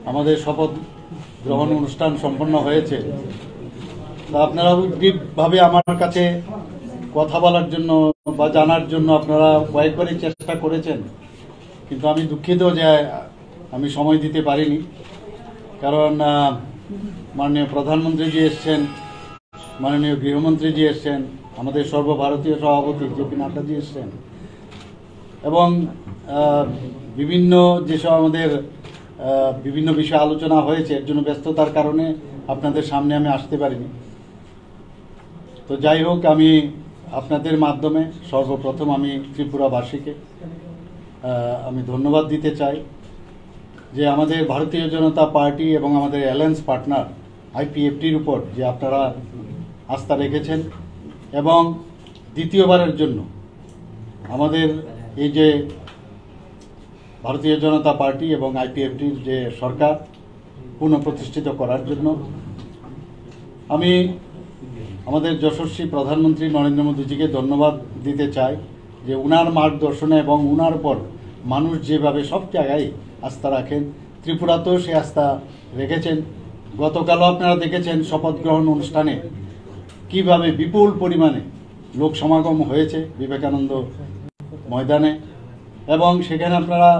আমাদের শপথ গ্রহণ অনুষ্ঠান সম্পন্ন হয়েছে। তা আপনারা উদ্গ্রীবভাবে আমার কাছে কথা বলার জন্য বা জানার জন্য আপনারা কয়েকবারই চেষ্টা করেছেন, কিন্তু আমি দুঃখিত যে আমি সময় দিতে পারিনি। কারণ মাননীয় প্রধানমন্ত্রীজি এসছেন, মাননীয় গৃহমন্ত্রীজি এসছেন, আমাদের সর্বভারতীয় সভাপতি জেপি নাড্ডাজি এসছেন, এবং বিভিন্ন যেসব আমাদের বিভিন্ন বিষয়ে আলোচনা হয়েছে, এর জন্য ব্যস্ততার কারণে আপনাদের সামনে আমি আসতে পারিনি। তো যাই হোক, আমি আপনাদের মাধ্যমে সর্বপ্রথম আমি ত্রিপুরাবাসীকে আমি ধন্যবাদ দিতে চাই যে আমাদের ভারতীয় জনতা পার্টি এবং আমাদের অ্যালায়েন্স পার্টনার আইপিএফটির উপর যে আপনারা আস্থা রেখেছেন, এবং দ্বিতীয়বারের জন্য আমাদের এই যে ভারতীয় জনতা পার্টি এবং আইপিএফটির যে সরকার পুনঃপ্রতিষ্ঠিত করার জন্য আমি আমাদের যশস্বী প্রধানমন্ত্রী নরেন্দ্র মোদীজিকে ধন্যবাদ দিতে চাই যে উনার মার্গদর্শনে এবং উনার পর মানুষ যেভাবে সব জায়গায় আস্থা রাখেন, ত্রিপুরাতেও সে আস্থা রেখেছেন। গতকালও আপনারা দেখেছেন শপথ গ্রহণ অনুষ্ঠানে কিভাবে বিপুল পরিমাণে লোক সমাগম হয়েছে বিবেকানন্দ ময়দানে, এবং সেখানে আপনারা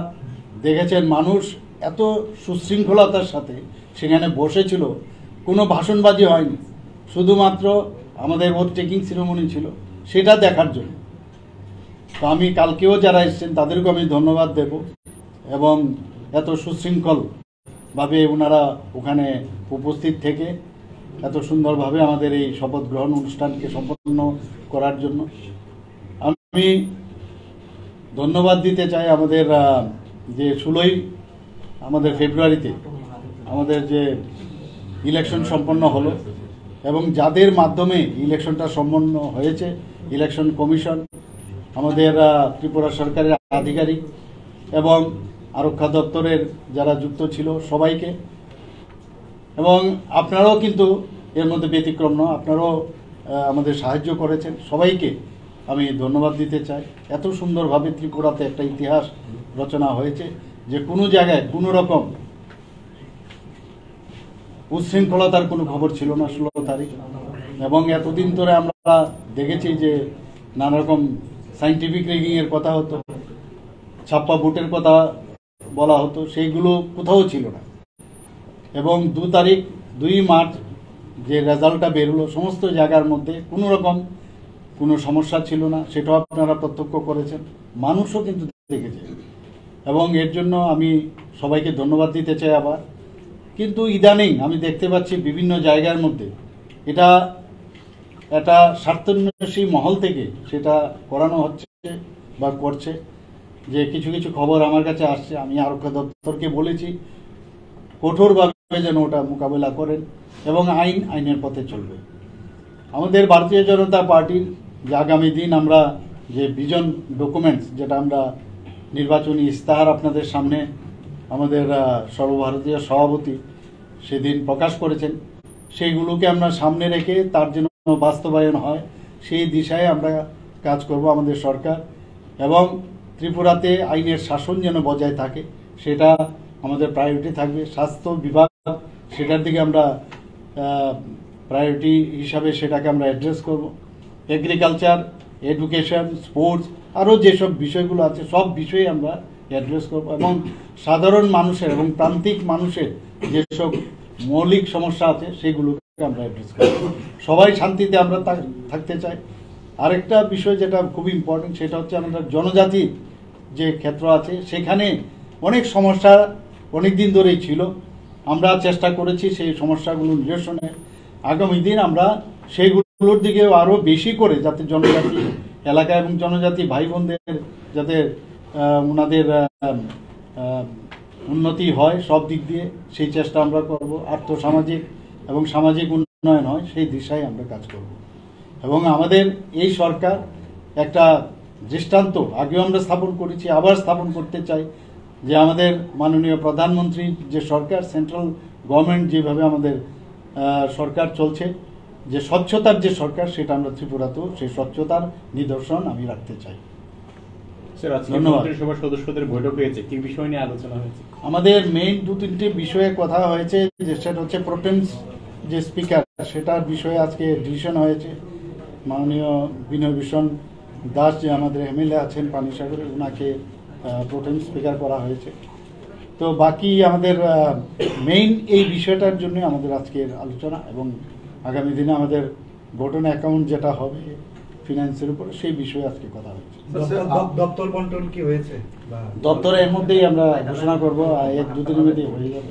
দেখেছেন মানুষ এত সুশৃঙ্খলতার সাথে সেখানে বসেছিল, কোনো ভাষণবাজি হয়নি, শুধুমাত্র আমাদের ওথ টেকিং সেরেমনি ছিল, সেটা দেখার জন্য। তো আমি কালকেও যারা এসছেন তাদেরকেও আমি ধন্যবাদ দেব, এবং এত সুশৃঙ্খলভাবে ওনারা ওখানে উপস্থিত থেকে এত সুন্দরভাবে আমাদের এই শপথ গ্রহণ অনুষ্ঠানকে সম্পন্ন করার জন্য আমি ধন্যবাদ দিতে চাই। আমাদের যে 16ই আমাদের ফেব্রুয়ারিতে আমাদের যে ইলেকশন সম্পন্ন হলো, এবং যাদের মাধ্যমে ইলেকশনটা সম্পন্ন হয়েছে, ইলেকশন কমিশন, আমাদের ত্রিপুরা সরকারের আধিকারিক এবং আরক্ষা দপ্তরের যারা যুক্ত ছিল সবাইকে, এবং আপনারাও কিন্তু এর মধ্যে ব্যতিক্রম নয়, আপনারাও আমাদের সাহায্য করেছেন, সবাইকে আমি ধন্যবাদ দিতে চাই। এত সুন্দরভাবে ত্রিপুরাতে একটা ইতিহাস রচনা হয়েছে যে কোনো জায়গায় কোনো রকম উচ্ছৃঙ্খলতার কোনো খবর ছিল না 16 তারিখ। এবং এতদিন ধরে আমরা দেখেছি যে নানা রকম সাইন্টিফিক রেগিংয়ের কথা হতো, ছাপ্পা ভোটের কথা বলা হতো, সেইগুলো কোথাও ছিল না। এবং 2 মার্চ যে রেজাল্টটা বেরোলো, সমস্ত জায়গার মধ্যে কোনো রকম কোনো সমস্যা ছিল না, সেটাও আপনারা প্রত্যক্ষ করেছেন, মানুষও কিন্তু দেখেছে, এবং এর জন্য আমি সবাইকে ধন্যবাদ দিতে চাই আবার। কিন্তু ইদানিং আমি দেখতে পাচ্ছি বিভিন্ন জায়গার মধ্যে এটা স্বার্থান্বেষী মহল থেকে সেটা করানো হচ্ছে বা করছে, যে কিছু কিছু খবর আমার কাছে আসছে। আমি আরক্ষা দপ্তরকে বলেছি কঠোরভাবে যেন ওটা মোকাবেলা করেন, এবং আইনের পথে চলবে। আমাদের ভারতীয় জনতা পার্টির যে আগামী দিন আমরা যে ভিজন ডকুমেন্টস, যেটা আমরা নির্বাচনী ইস্তাহার আপনাদের সামনে আমাদের সর্বভারতীয় সভাপতি সেদিন প্রকাশ করেছেন, সেইগুলোকে আমরা সামনে রেখে তার যেন বাস্তবায়ন হয় সেই দিশায় আমরা কাজ করব আমাদের সরকার, এবং ত্রিপুরাতে আইনের শাসন যেন বজায় থাকে সেটা আমাদের প্রায়োরিটি থাকবে। স্বাস্থ্য বিভাগ, সেটার দিকে আমরা প্রায়োরিটি হিসাবে সেটাকে আমরা অ্যাড্রেস করব। এগ্রিকালচার, এডুকেশন, স্পোর্টস, আরও যেসব বিষয়গুলো আছে সব বিষয়ে আমরা অ্যাড্রেস করব, এবং সাধারণ মানুষের এবং প্রান্তিক মানুষের যেসব মৌলিক সমস্যা আছে সেগুলোকে আমরা অ্যাড্রেস করব। সবাই শান্তিতে আমরা থাকতে চাই। আরেকটা বিষয় যেটা খুব ইম্পর্টেন্ট, সেটা হচ্ছে আমাদের জনজাতির যে ক্ষেত্র আছে সেখানে অনেক সমস্যা অনেক দিন ধরেই ছিল, আমরা চেষ্টা করেছি সেই সমস্যাগুলো নিরসনে। আগামী দিন আমরা সেইগুলোর দিকেও আরও বেশি করে যাতে জনজাতি এলাকা এবং জনজাতি ভাই বোনদের যাতে ওনাদের উন্নতি হয় সব দিক দিয়ে, সেই চেষ্টা আমরা করব। আর্থসামাজিক এবং সামাজিক উন্নয়ন হয় সেই দিশায় আমরা কাজ করব। এবং আমাদের এই সরকার একটা দৃষ্টান্ত আগেও আমরা স্থাপন করেছি, আবার স্থাপন করতে চাই, যে আমাদের মাননীয় প্রধানমন্ত্রী যে সরকার, সেন্ট্রাল গভর্নমেন্ট যেভাবে আমাদের সরকার চলছে, যে স্বচ্ছতার যে সরকার, সেটা আমরা ত্রিপুরাতেও সেই স্বচ্ছতার নিদর্শন আমি রাখতে চাই। ধন্যবাদ। মন্ত্রিসভার সদস্যদের বৈঠক হয়েছে, কি বিষয় নিয়ে আলোচনা হয়েছে? আমাদের মেইন 2-3টি বিষয়ে কথা হয়েছে, যে সেটা হচ্ছে প্রোটেমস যে স্পিকার, সেটার বিষয়ে আজকে ডিসিশন হয়েছে। মাননীয় বিনয় ভূষণ দাস যে আমাদের এমএলএ আছেন পানিসাগরে, ওনাকে প্রোটেম স্পিকার করা হয়েছে। তো বাকি আমাদের মেইন এই বিষয়টার জন্য আমাদের আজকের আলোচনা, এবং আগামী দিনে আমাদের ভোটন অ্যাকাউন্ট যেটা হবে ফিনান্সের উপরে, সেই বিষয়ে আজকে কথা হয়েছে। দপ্তর বন্টন কি হয়েছে? দপ্তরের মধ্যেই আমরা ঘোষণা করব, 1-2 দিনের মধ্যে হয়ে যাবে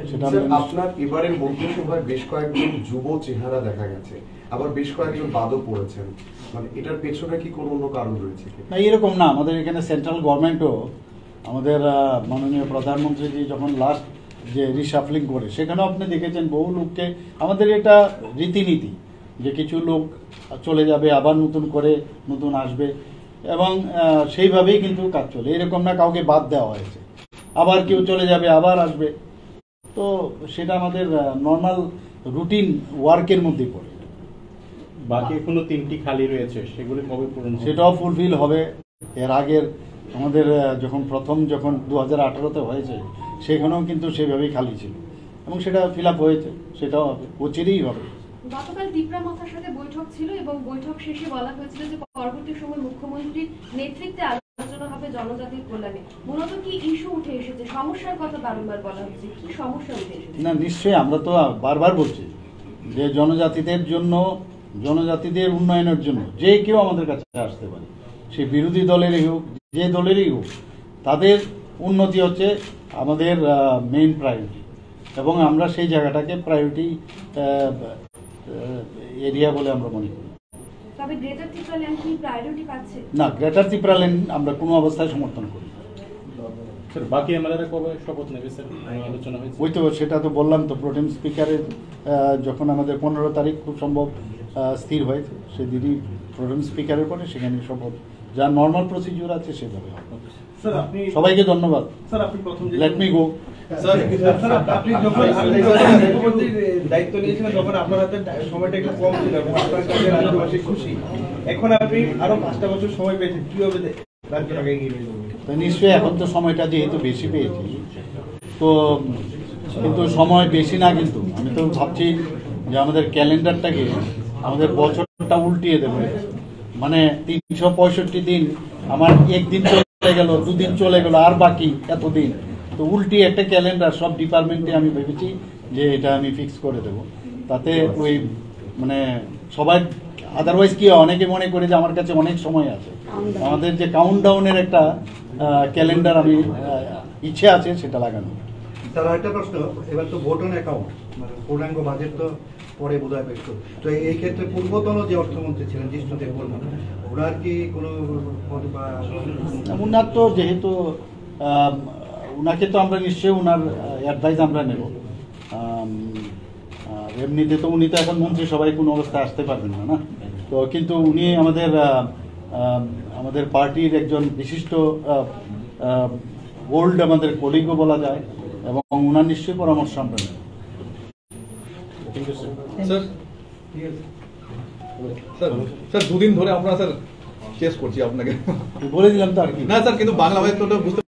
সেটা। আপনার এবারের মন্ত্রিসভায় বেশ কয়েকজন যুব চেহারা দেখা গেছে, আবার বেশ কয়েকজন বাদও পড়েছেন, মানে এটার পেছনে কি কোনো অন্য কারণ রয়েছে? না, এরকম না। আমাদের এখানে সেন্ট্রাল গভর্নমেন্টও আমাদের মাননীয় প্রধানমন্ত্রীজি যখন লাস্ট যে রিসাফলিং করে, সেখানেও আপনি দেখেছেন বহু লোককে। আমাদের এটা রীতিনীতি যে কিছু লোক চলে যাবে, আবার নতুন করে নতুন আসবে, এবং সেইভাবেই কিন্তু কাজ চলে। এরকম না কাউকে বাদ দেওয়া হয়েছে, আবার কেউ চলে যাবে আবার আসবে। তো সেটা আমাদের নর্মাল রুটিন ওয়ার্কের মধ্যে পড়ে। বাকি এখনো 3টি খালি রয়েছে, সেগুলি কবে পূরণ হবে? সেটাও ফুলফিল হবে। এর আগের আমাদের যখন 2018-তে হয়েছে, সেখানেও কিন্তু সেভাবেই খালি ছিল, এবং সেটা ফিল আপ হয়েছে, সেটাও হবে, অচিরেই হবে। গতকাল দীপরা মাথার সাথে বৈঠক ছিল, এবং বৈঠক শেষে বলা হয়েছিল যে পরবর্তী সময় মুখ্যমন্ত্রীর নেতৃত্বে আলোচনা হবে জনজাতির কল্যাণে। মূলত কি ইস্যু উঠে এসেছে? সমস্যার কথা বারবার বলা হচ্ছে, কি সমস্যা উঠে এসেছে? না, নিশ্চয়ই। আমরা তো বারবার বলছি যে জনজাতিদের জন্য, জনজাতিদের উন্নয়নের জন্য যে কেউ আমাদের কাছে আসতে পারে, সে বিরোধী দলেরই হোক, যে দলেরই হোক, তাদের উন্নতি হচ্ছে আমাদের মেইন প্রায়োরিটি, এবং আমরা সেই জায়গাটাকে প্রায়োরিটি এরিয়া বলে আমরা মনে করি। তবে গ্রেটার ত্রিপুরা ল্যান্ড কি প্রায়োরিটি পাচ্ছে? না, গ্রেটার ত্রিপুরা ল্যান্ড আমরা কোনো অবস্থায় সমর্থন করি। স্যার, বাকি এমএলএরা কবে শপথ নেবে স্যার, আলোচনা হয়েছে? ওই তো সেটা তো বললাম তো, প্রোটেম স্পিকারের যখন আমাদের 15 তারিখ খুব সম্ভব স্থির হয়েছে, সেদিনই প্রোটেম স্পিকারের পরে সেখানে শপথ, যা নর্মাল প্রসিডিউর আছে সেভাবে হবে। স্যার আপনি সবাইকে ধন্যবাদ। স্যার আপনি প্রথম লেট মি গো। স্যার আপনি যখন মুখ্যমন্ত্রীর দায়িত্ব নিয়েছিলেন, তখন আপনার হাতে সময়টা একটু কম ছিল, এবং আপনার কাছে রাজ্যবাসী খুশি। এখন আপনি আরো 5টা বছর সময় পেয়েছেন, কিভাবে রাজ্যটাকে এগিয়ে নিয়ে যাবেন? তো নিশ্চয়ই এখন তো সময়টা যেহেতু বেশি পেয়েছি, তো কিন্তু সময় বেশি না, কিন্তু আমি তো ভাবছি যে আমাদের ক্যালেন্ডারটাকে, আমাদের বছরটা উল্টিয়ে দেবে। মানে 365 দিন, আমার একদিন চলে গেল, 2 দিন চলে গেল, আর বাকি এতদিন, তো উল্টি একটা ক্যালেন্ডার সব ডিপার্টমেন্টে আমি ভেবেছি যে এটা আমি ফিক্স করে দেব। তাতে ওই মানে সবাই, আদারওয়াইজ কি অনেকে মনে করে যে আমার কাছে অনেক সময় আছে। আমাদের যে কাউন্টডাউনের একটা ক্যালেন্ডার আমি ইচ্ছে আছে সেটা লাগানো। স্যার আরেকটা প্রশ্ন, এবার তো ভোট অন অ্যাকাউন্ট, মানে পূর্ণাঙ্গ বাজেট তো পরে বোধহয় পেশ করবে, তো এই ক্ষেত্রে পূর্বতন যে অর্থমন্ত্রী ছিলেন জিষ্ণুদেব বর্মন, ওনার কি কোনো পদ বা? ওনার তো যেহেতু ওনাকে তো আমরা নিশ্চয়ই ওনার অ্যাডভাইস আমরা নেব। এমনিতে তো উনি তো এখন মন্ত্রী, সবাই কোনো অবস্থায় আসতে পারবেন না, না তো, কিন্তু উনি আমাদের পার্টির একজন বিশিষ্ট ওল্ড আমাদের কলিগও বলা যায়, এবং ওনার নিশ্চয়ই পরামর্শ আমরা নেব। স্যার 2 দিন ধরে আমরা স্যার চেস করছি আপনাকে, বলে দিলাম তো আর কি। না স্যার, কিন্তু বাংলা ভাই তো বুঝতে